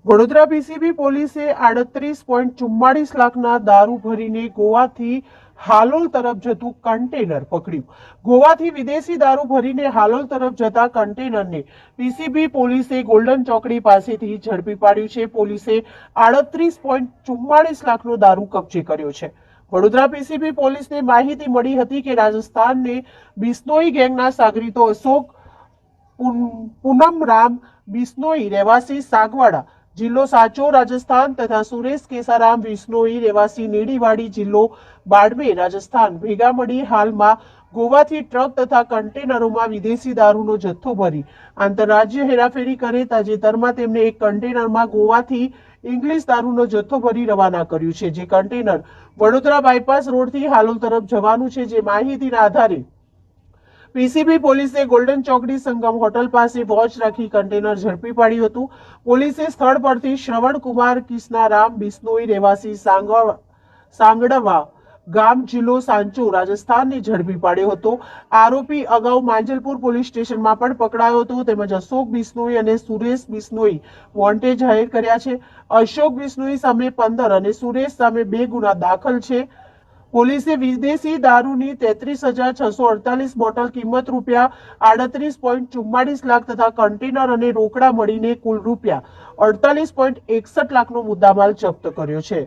Vadodara PCB પોલીસે 38.44 લાખના દારૂ ભરીને ગોવાથી હાલોલ તરફ જતું કન્ટેનર પકડ્યું। ગોવાથી વિદેશી દારૂ ભરીને હાલોલ તરફ જતા કન્ટેનરને પીસીબી પોલીસે ગોલ્ડન ચોકડી પાસેથી ઝડપી પાડ્યું છે। પોલીસે 38.44 લાખનો દારૂ કબજે કર્યો છે। વડોદરા પીસીબી પોલીસને માહિતી મળી હતી કે રાજસ્થાનને બિશ્નોઈ ગેંગના સાગરીતો અશોક પૂનમરામ બિશ્નોઈ રહેવાસી સાગવાડા जिलो साचो राजस्थान तथा सुरेश केसाराम बिश्नोई રહેવાસી નેડીવાડી जिलो बाड़मेर राजस्थान भेगा मળી हालમાં ગોવાથી ટ્રક તથા કન્ટેનરોમાં વિદેશી દારૂનો જથ્થો ભરી આંતરરાજ્ય હેરાફેરી કરે તાજેતરમાં તેમને એક કન્ટેનરમાં ગોવાથી ઇંગ્લિશ દારૂનો જથ્થો ભરી રવાના કર્યું છે। જે કન્ટેનર વડોદરા બાયપાસ રોડથી હાલોલ તરફ જવાનું છે। જે માહિતીના આધારે પીસીબી પોલીસે ગોલ્ડન ચોકડી સંગમ હોટલ પાસે વોચ રાખી કન્ટેનર ઝડપી પાડ્યું હતું। પોલીસે સ્થળ પરથી શ્રવણકુમાર કિસ્નારામ બિશ્નોઈ રહેવાસી સાંગડવા ગામ જિલ્લો સાંચો રાજસ્થાનને ઝડપી પાડ્યો હતો। આરોપી અગાઉ માંજલપુર પોલીસ સ્ટેશનમાં પણ પકડાયો હતો। તેમજ અશોક બિશ્નોઈ અને સુરેશ બિશ્નોઈ વોન્ટેજ જાહેર કર્યા છે। અશોક બિશ્નોઈ સામે 15 અને સુરેશ સામે 2 ગુના દાખલ છે। પોલીસે વિદેશી દારૂની 33,648 બોટલ કિંમત ₹38.44 લાખ તથા કન્ટેનર અને રોકડા મળીને કુલ ₹48.61 લાખનો મુદ્દામાલ જપ્ત કર્યો છે।